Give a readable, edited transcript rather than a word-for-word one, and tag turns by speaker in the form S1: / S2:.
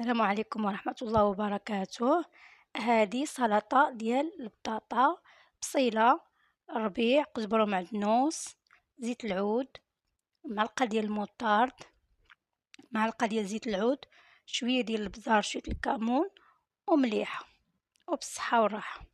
S1: السلام عليكم ورحمة الله وبركاته. هذه سلطة ديال البطاطا، بصيلة، ربيع، كزبرة ومعدنوس، زيت العود، معلقة ديال الموطارد، معلقة ديال زيت العود، شوية ديال البزار، شوية الكمون ومليحة، وبالصحة والراحة.